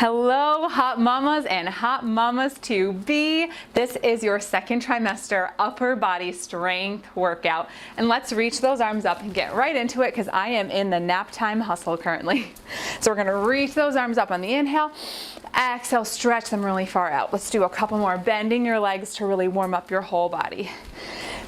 Hello, hot mamas and hot mamas to be. This is your second trimester upper body strength workout. And let's reach those arms up and get right into it because I am in the nap time hustle currently. So we're gonna reach those arms up on the inhale. Exhale, stretch them really far out. Let's do a couple more, bending your legs to really warm up your whole body.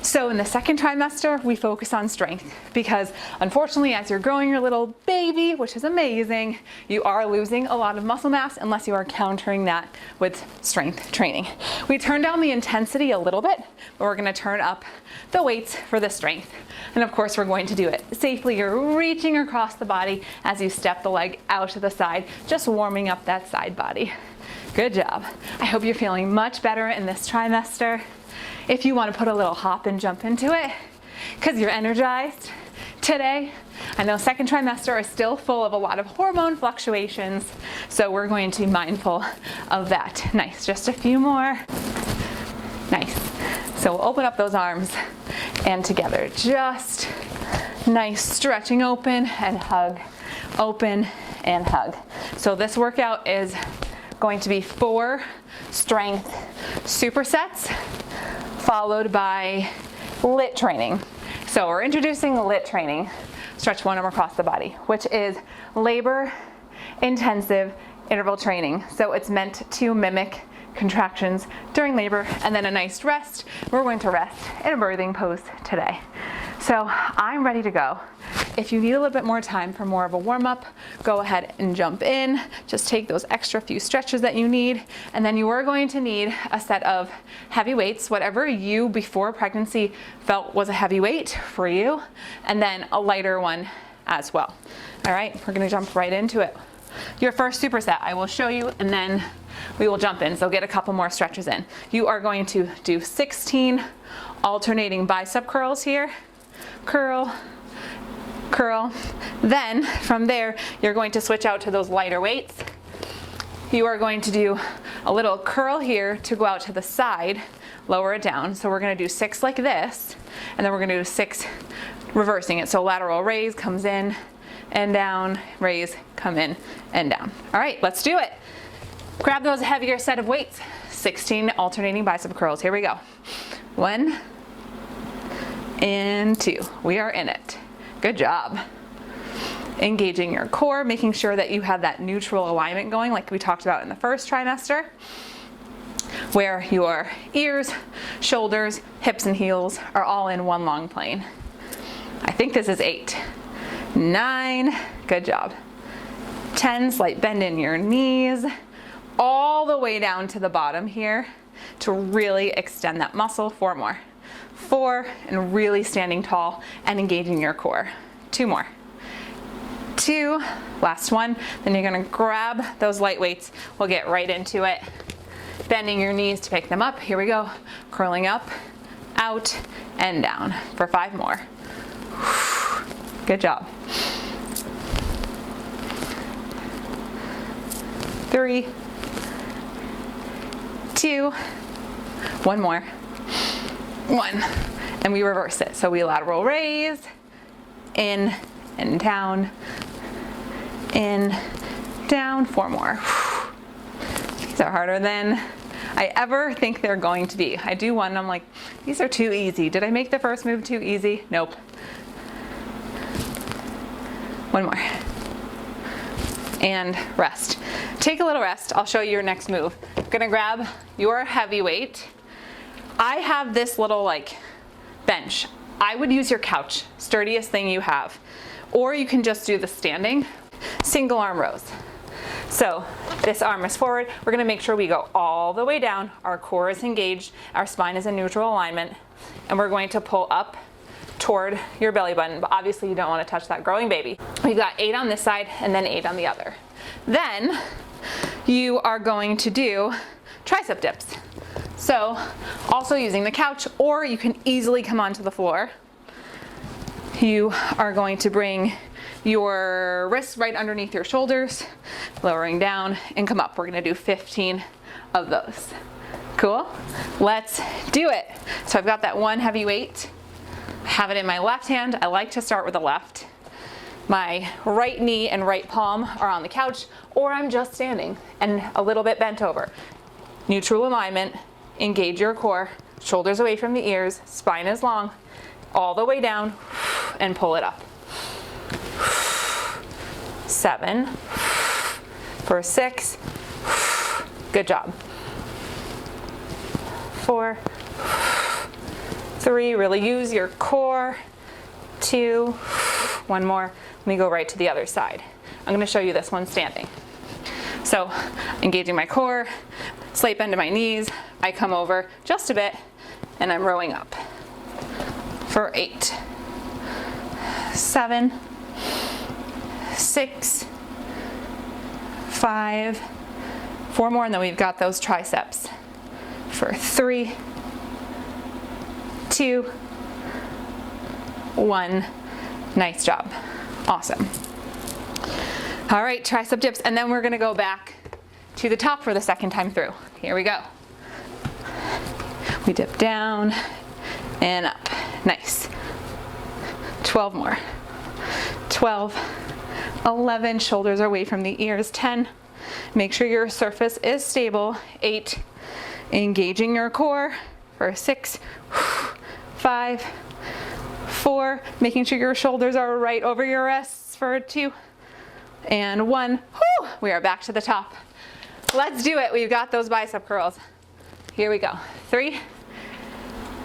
So in the second trimester, we focus on strength because unfortunately, as you're growing your little baby, which is amazing, you are losing a lot of muscle mass unless you are countering that with strength training. We turn down the intensity a little bit, but we're gonna turn up the weights for the strength. And of course, we're going to do it safely. You're reaching across the body as you step the leg out to the side, just warming up that side body. Good job. I hope you're feeling much better in this trimester. If you want to put a little hop and jump into it because you're energized today, I know second trimester is still full of a lot of hormone fluctuations, so we're going to be mindful of that. Nice, just a few more. Nice. So we'll open up those arms and together, just nice stretching, open and hug, open and hug. So this workout is going to be 4 strength supersets followed by lit training. So we're introducing lit training, stretch one arm across the body, which is labor intensive interval training. So it's meant to mimic contractions during labor and then a nice rest. We're going to rest in a birthing pose today. So I'm ready to go. If you need a little bit more time for more of a warm up, go ahead and jump in. Just take those extra few stretches that you need. And then you are going to need a set of heavy weights, whatever you before pregnancy felt was a heavy weight for you, and then a lighter one as well. All right, we're gonna jump right into it. Your first superset I will show you and then we will jump in, so get a couple more stretches in. You are going to do 16 alternating bicep curls here. Curl, curl. Then from there, you're going to switch out to those lighter weights. You are going to do a little curl here to go out to the side, lower it down. So we're gonna do 6 like this, and then we're gonna do 6 reversing it. So lateral raise comes in and down, raise, come in and down. All right, let's do it. Grab those heavier set of weights. 16 alternating bicep curls. Here we go. 1 and 2. We are in it. Good job. Engaging your core, making sure that you have that neutral alignment going like we talked about in the first trimester, where your ears, shoulders, hips, and heels are all in one long plane. I think this is 8. 9, good job. 10, slight bend in your knees, all the way down to the bottom here to really extend that muscle. 4 more. 4, and really standing tall and engaging your core. 2 more. 2, last one. Then you're gonna grab those light weights. We'll get right into it. Bending your knees to pick them up. Here we go. Curling up, out, and down for 5 more. Good job. 3, 2, 1 more. 1, and we reverse it. So we lateral raise, in and down, in, down. 4 more. These are harder than I ever think they're going to be. I do one and I'm like, these are too easy. Did I make the first move too easy? Nope. 1 more. And rest. Take a little rest. I'll show you your next move. Gonna grab your heavy weight. I have this little like bench. I would use your couch, sturdiest thing you have. Or you can just do the standing single arm rows. So this arm is forward. We're gonna make sure we go all the way down. Our core is engaged. Our spine is in neutral alignment. And we're going to pull up toward your belly button. But obviously you don't wanna touch that growing baby. We've got 8 on this side and then 8 on the other. Then you are going to do tricep dips. So also using the couch, or you can easily come onto the floor. You are going to bring your wrists right underneath your shoulders, lowering down and come up. We're gonna do 15 of those. Cool? Let's do it. So I've got that one heavy weight. I have it in my left hand. I like to start with the left. My right knee and right palm are on the couch, or I'm just standing and a little bit bent over. Neutral alignment, engage your core, shoulders away from the ears, spine is long, all the way down, and pull it up. 7, for 6, good job. 4, 3, really use your core. 2, 1 more. Let me go right to the other side. I'm gonna show you this one standing. So, engaging my core, slight bend to my knees, I come over just a bit, and I'm rowing up. For 8, 7, 6, 5, 4 more, and then we've got those triceps. For 3, 2, 1, nice job. Awesome. All right, tricep dips, and then we're gonna go back to the top for the second time through. Here we go. We dip down and up. Nice. 12 more. 12, 11, shoulders are away from the ears. 10, make sure your surface is stable. 8, engaging your core. For 6, 5, 4, making sure your shoulders are right over your wrists. For 2, and 1. Whew, we are back to the top. Let's do it. We've got those bicep curls. Here we go. 3,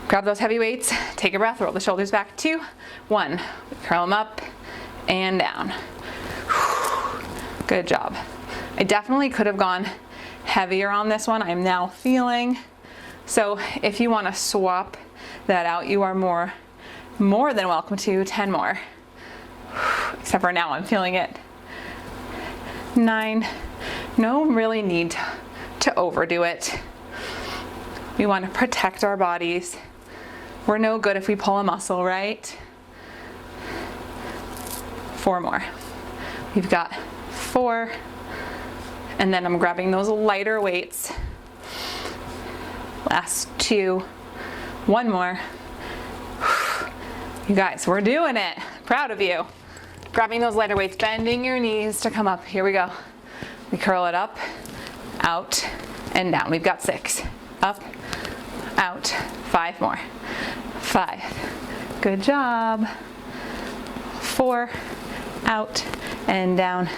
grab those heavy weights, take a breath, roll the shoulders back. 2, 1, curl them up and down. Good job. I definitely could have gone heavier on this one. I'm now feeling. So if you want to swap that out, you are more than welcome to. 10 more. Except for now I'm feeling it. 9, no really need to overdo it. We want to protect our bodies. We're no good if we pull a muscle, right? 4 more. We've got 4, and then I'm grabbing those lighter weights. Last 2, 1 more. You guys, we're doing it. Proud of you. Grabbing those lighter weights, bending your knees to come up. Here we go. We curl it up, out, and down. We've got 6. Up, out. 5 more. 5. Good job. 4, out, and down.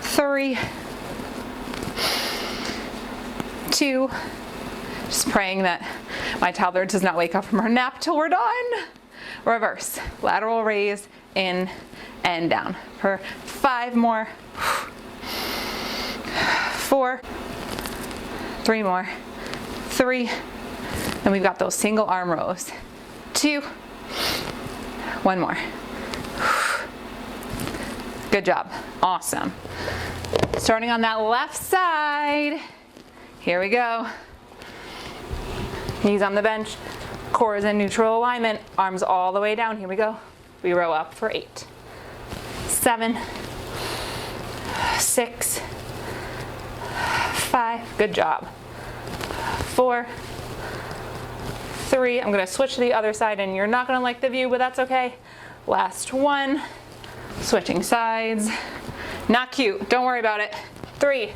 3, 2, just praying that my toddler does not wake up from her nap till we're done. Reverse, lateral raise, in and down. For 5 more. 4, 3 more. 3, and we've got those single arm rows. 2, 1 more. Good job. Awesome. Starting on that left side. Here we go. Knees on the bench, core is in neutral alignment, arms all the way down. Here we go. We row up for 8, 7, 6, 5, good job. 4, 3, I'm gonna switch to the other side and you're not gonna like the view, but that's okay. Last 1, switching sides. Not cute, don't worry about it. 3,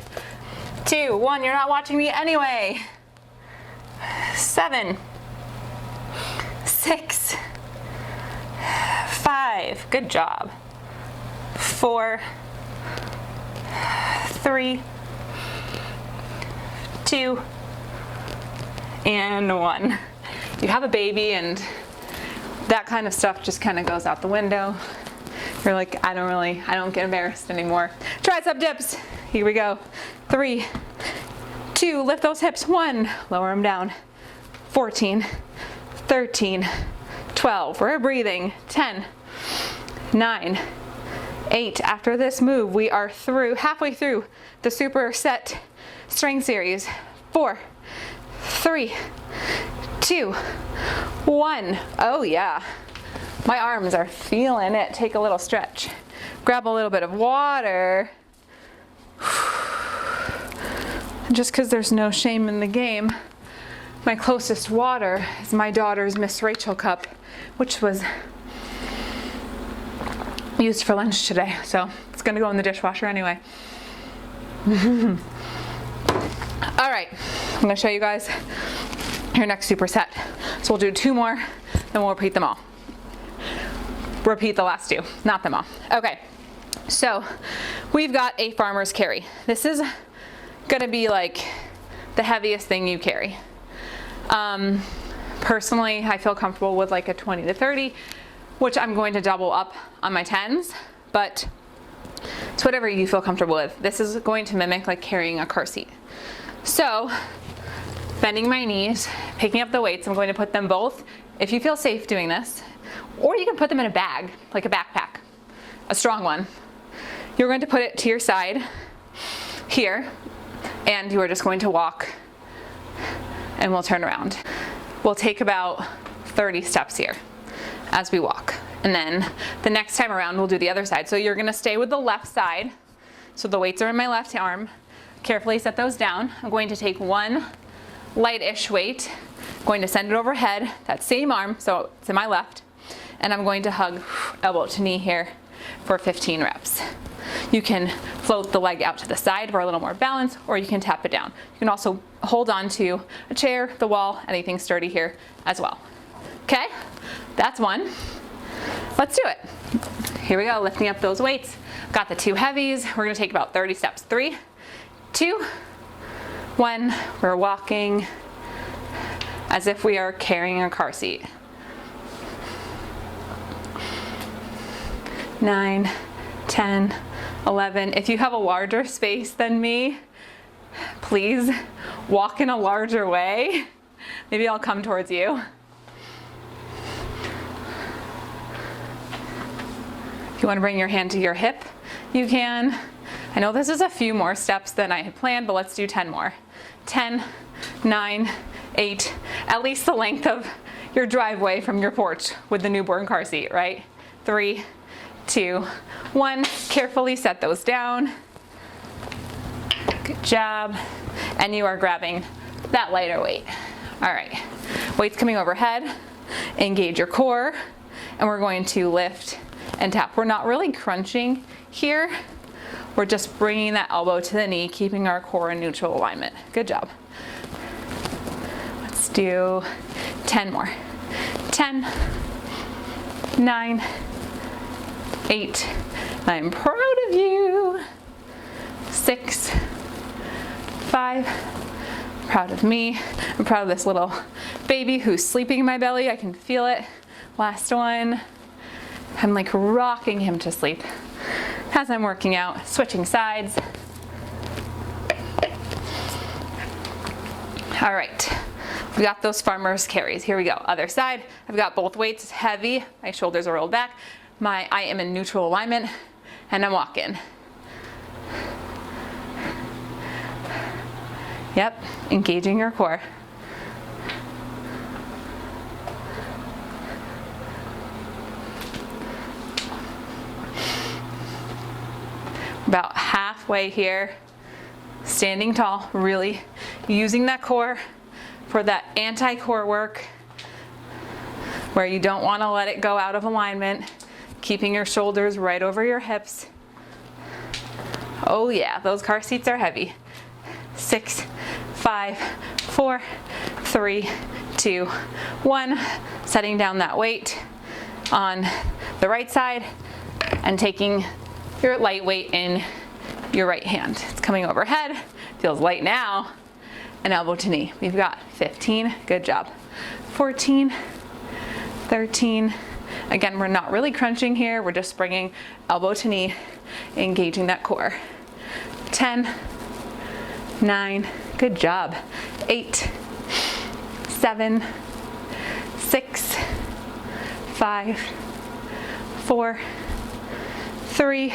2, 1, you're not watching me anyway. 7, 6, 5, good job. 4, 3, 2, and 1. You have a baby and that kind of stuff just kind of goes out the window. You're like, I don't get embarrassed anymore. Tricep dips, here we go. 3, 2, lift those hips. 1, lower them down. 14, 13, 12, we're breathing. 10, 9, 8. After this move, we are halfway through the superset strength series. 4, 3, 2, 1. Oh yeah, my arms are feeling it. Take a little stretch. Grab a little bit of water. Just because there's no shame in the game. My closest water is my daughter's Miss Rachel cup, which was used for lunch today, so it's gonna go in the dishwasher anyway. All right, I'm gonna show you guys your next superset. So we'll do 2 more, then we'll repeat them all. Repeat the last 2, not them all. Okay, so we've got a farmer's carry. This is gonna be like the heaviest thing you carry. Personally, I feel comfortable with like a 20 to 30, which I'm going to double up on my 10s, but it's whatever you feel comfortable with. This is going to mimic like carrying a car seat. So, bending my knees, picking up the weights, I'm going to put them both, if you feel safe doing this, or you can put them in a bag, like a backpack, a strong one. You're going to put it to your side here, and you are just going to walk, and we'll turn around. We'll take about 30 steps here as we walk. And then the next time around, we'll do the other side. So you're gonna stay with the left side. So the weights are in my left arm. Carefully set those down. I'm going to take one light-ish weight, going to send it overhead, that same arm, so it's in my left, and I'm going to hug elbow to knee here for 15 reps. You can float the leg out to the side for a little more balance, or you can tap it down. You can also hold on to a chair, the wall, anything sturdy here as well. Okay, that's one. Let's do it. Here we go, lifting up those weights. Got the 2 heavies. We're gonna take about 30 steps. 3, 2, 1. We're walking as if we are carrying a car seat. 9, 10, 11. If you have a larger space than me, please walk in a larger way. Maybe I'll come towards you. If you want to bring your hand to your hip, you can. I know this is a few more steps than I had planned, but let's do 10 more. 10, 9, 8, at least the length of your driveway from your porch with the newborn car seat, right? 3, 2, 1. Carefully set those down. Good job. And you are grabbing that lighter weight. All right, weights coming overhead. Engage your core, and we're going to lift and tap. We're not really crunching here. We're just bringing that elbow to the knee, keeping our core in neutral alignment. Good job. Let's do 10 more. 10, 9, 8. I'm proud of you. 6, 5. Proud of me. I'm proud of this little baby who's sleeping in my belly. I can feel it. Last one. I'm like rocking him to sleep as I'm working out, switching sides. All right, we got those farmer's carries. Here we go, other side. I've got both weights heavy. My shoulders are rolled back. I am in neutral alignment, and I'm walking. Yep, engaging your core. About halfway here, standing tall, really using that core for that anti-core work where you don't want to let it go out of alignment, keeping your shoulders right over your hips. Oh yeah, those car seats are heavy. 6, 5, 4, 3, 2, 1. Setting down that weight on the right side and taking your light weight in your right hand. It's coming overhead, feels light now, and elbow to knee. We've got 15, good job. 14, 13. Again, we're not really crunching here, we're just bringing elbow to knee, engaging that core. 10, 9, good job. 8, 7, 6, 5, 4, 3,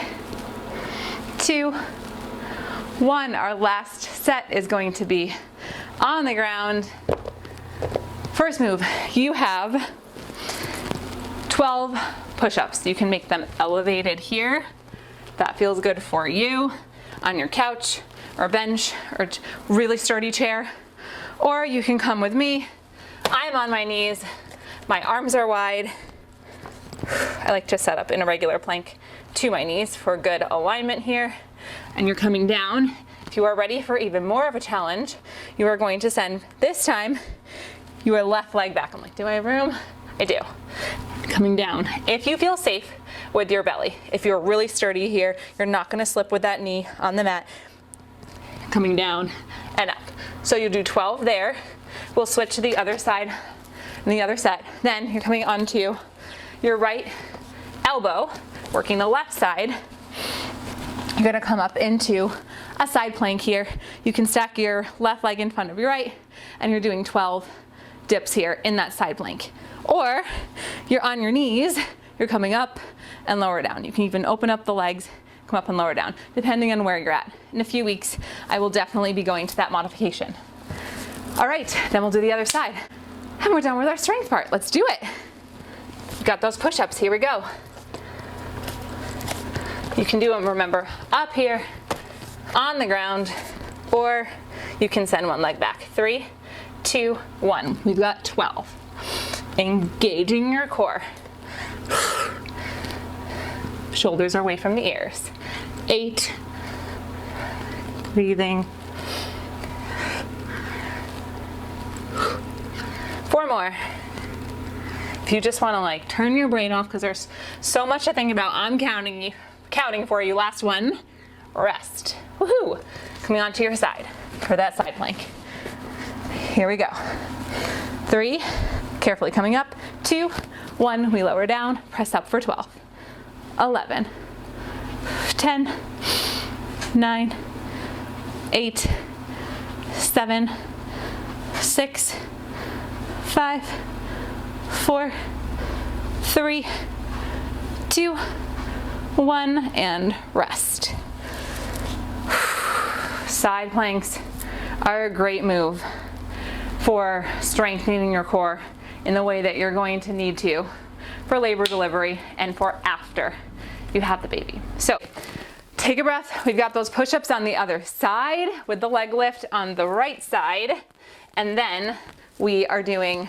2, 1. Our last set is going to be on the ground. First move, you have 12 push-ups. You can make them elevated here. That feels good for you on your couch or bench or really sturdy chair. Or you can come with me. I'm on my knees. My arms are wide. I like to set up in a regular plank to my knees for good alignment here. And you're coming down. If you are ready for even more of a challenge, you are going to send, this time, your left leg back. I'm like, do I have room? I do. Coming down. If you feel safe with your belly, if you're really sturdy here, you're not gonna slip with that knee on the mat. Coming down and up. So you do 12 there. We'll switch to the other side in the other set. Then you're coming onto your right elbow, working the left side. You're gonna come up into a side plank here. You can stack your left leg in front of your right, and you're doing 12 dips here in that side plank. Or you're on your knees, you're coming up and lower down. You can even open up the legs, come up and lower down, depending on where you're at. In a few weeks, I will definitely be going to that modification. All right, then we'll do the other side. And we're done with our strength part. Let's do it. Got those push-ups, here we go. You can do them, remember, up here, on the ground, or you can send one leg back. 3, 2, 1. We've got 12. Engaging your core. Shoulders are away from the ears. 8. Breathing. 4 more. If you just want to like turn your brain off because there's so much to think about, I'm counting for you. Last one. Rest. Woohoo! Coming onto your side for that side plank. Here we go. 3, carefully coming up. 2, 1, we lower down, press up for 12. 11, 10, 9, 8, 7, 6, 5, 4, 3, 2, 1, and rest. Side planks are a great move for strengthening your core in the way that you're going to need to for labor delivery and for after you have the baby. So take a breath. We've got those push-ups on the other side with the leg lift on the right side. And then we are doing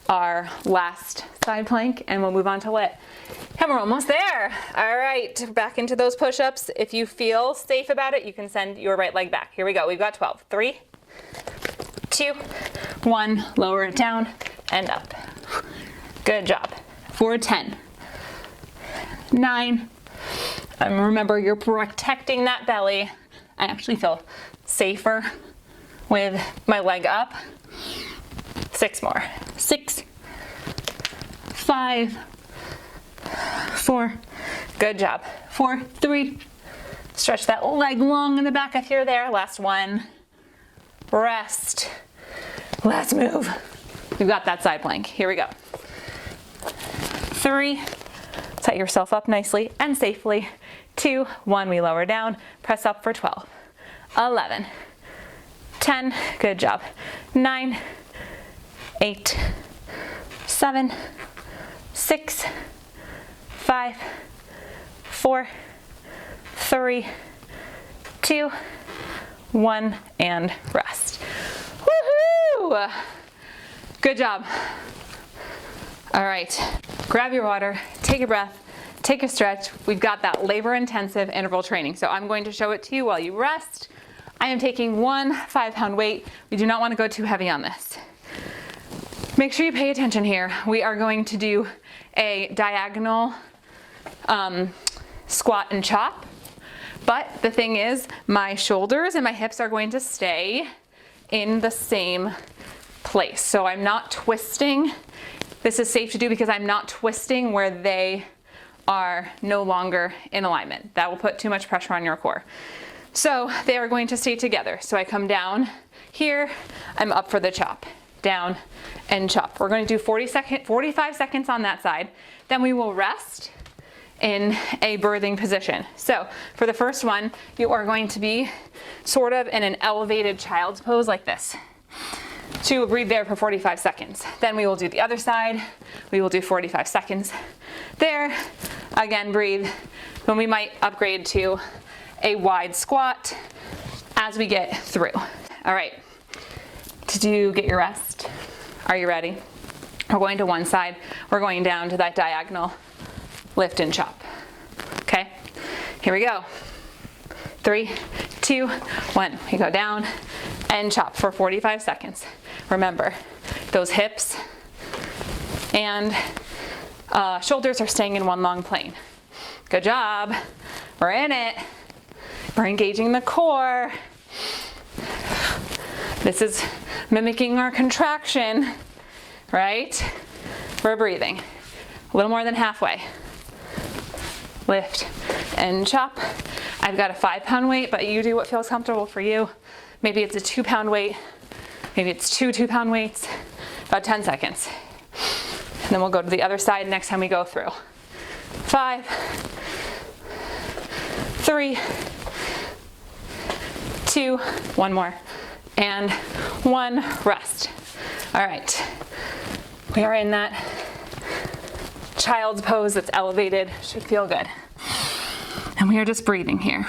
our last side plank and we'll move on to lit. And we're almost there. All right, back into those push-ups. If you feel safe about it, you can send your right leg back. Here we go. We've got 12. 3, 2, 1. Lower it down and up. Good job. 4, 10. 9. And remember, you're protecting that belly. I actually feel safer with my leg up. 6 more. 6, 5, 4. Good job. 4, 3. Stretch that leg long in the back if you're there. Last one. Rest. Last move. We've got that side plank. Here we go. 3. Set yourself up nicely and safely. 2, 1. We lower down. Press up for 12. 11. 10. Good job. 9. 8. 7. 6. 5. 4. 3. 2. 1. And rest. Woohoo! Good job. All right, grab your water, take a breath, take a stretch. We've got that labor-intensive interval training. So I'm going to show it to you while you rest. I am taking 1 5-pound weight. We do not want to go too heavy on this. Make sure you pay attention here. We are going to do a diagonal squat and chop. But the thing is, my shoulders and my hips are going to stay in the same place. So I'm not twisting. This is safe to do because I'm not twisting where they are no longer in alignment. That will put too much pressure on your core. So they are going to stay together. So I come down here, I'm up for the chop, down and chop. We're going to do 45 seconds on that side. Then we will rest in a birthing position. So for the first one, you are going to be sort of in an elevated child's pose like this. So you will breathe there for 45 seconds. Then we will do the other side. We will do 45 seconds there. Again, breathe. Then we might upgrade to a wide squat as we get through. All right, get your rest. Are you ready? We're going to one side. We're going down to that diagonal lift and chop. Okay. Here we go. 3, 2, 1. We go down and chop for 45 seconds. Remember, those hips and shoulders are staying in one long plane. Good job. We're in it. We're engaging the core. This is mimicking our contraction, right? We're breathing. A little more than halfway. Lift and chop. I've got a 5-pound weight, but you do what feels comfortable for you. Maybe it's a 2-pound weight. Maybe it's 2 2-pound weights. About 10 seconds. And then we'll go to the other side next time we go through. 5, 3, 2, one more, and 1, rest. All right, we are in that child's pose that's elevated, should feel good. And we are just breathing here.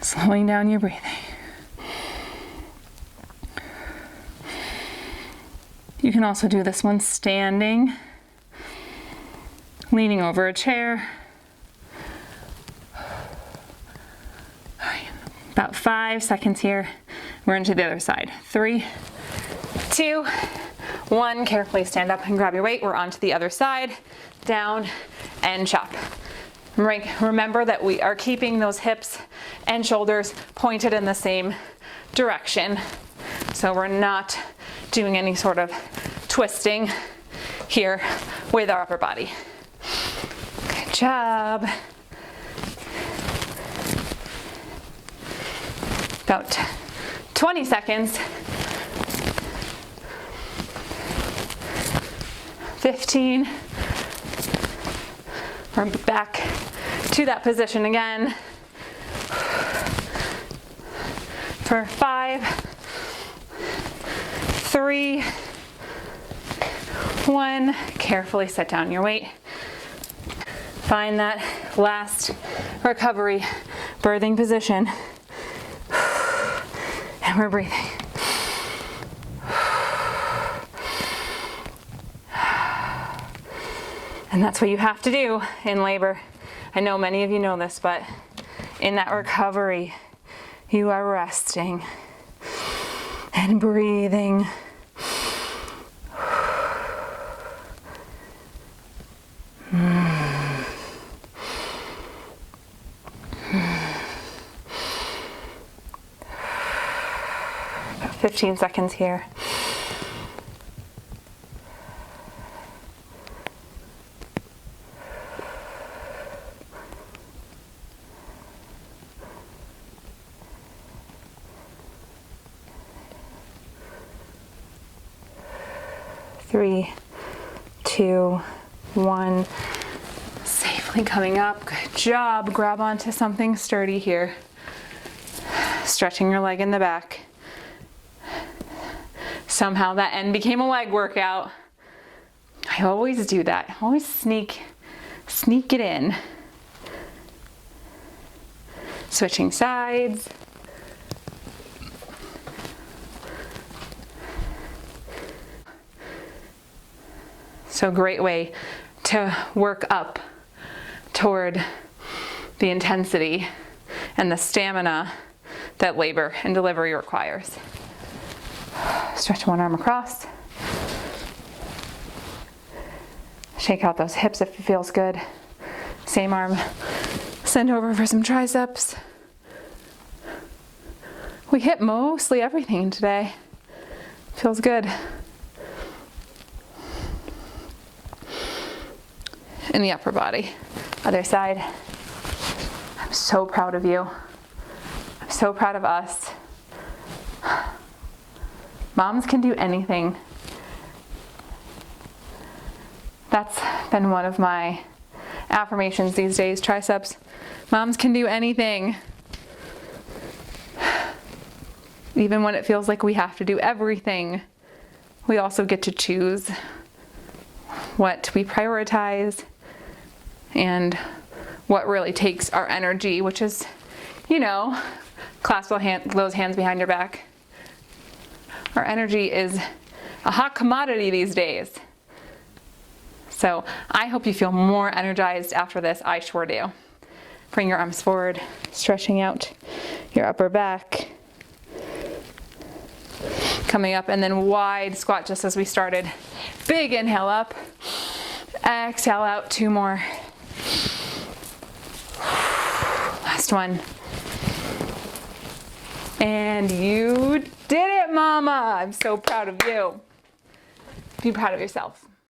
Slowing down your breathing. You can also do this one standing, leaning over a chair. All right, about 5 seconds here. We're into the other side. 3, 2, 1. Carefully stand up and grab your weight. We're onto the other side. Down and chop. Remember that we are keeping those hips and shoulders pointed in the same direction. So we're not doing any sort of twisting here with our upper body. Good job. About 20 seconds. 15. We're back to that position again. For 5, 3, 1. Carefully set down your weight. Find that last recovery birthing position. And we're breathing. And that's what you have to do in labor. I know many of you know this, but in that recovery, you are resting and breathing. About 15 seconds here. Three, 2, 1. Safely coming up. Good job. Grab onto something sturdy here. Stretching your leg in the back. Somehow that end became a leg workout. I always do that. I always sneak it in. Switching sides. So great way to work up toward the intensity and the stamina that labor and delivery requires. Stretch one arm across. Shake out those hips if it feels good. Same arm, send over for some triceps. We hit mostly everything today. Feels good. In the upper body. Other side. I'm so proud of you. I'm so proud of us. Moms can do anything. That's been one of my affirmations these days, triceps. Moms can do anything. Even when it feels like we have to do everything, we also get to choose what we prioritize and what really takes our energy, which is, clasp those hands behind your back. Our energy is a hot commodity these days. So I hope you feel more energized after this. I sure do. Bring your arms forward, stretching out your upper back. Coming up, and then wide squat just as we started. Big inhale up. Exhale out, 2 more. Last one. And you did it, mama. I'm so proud of you. Be proud of yourself.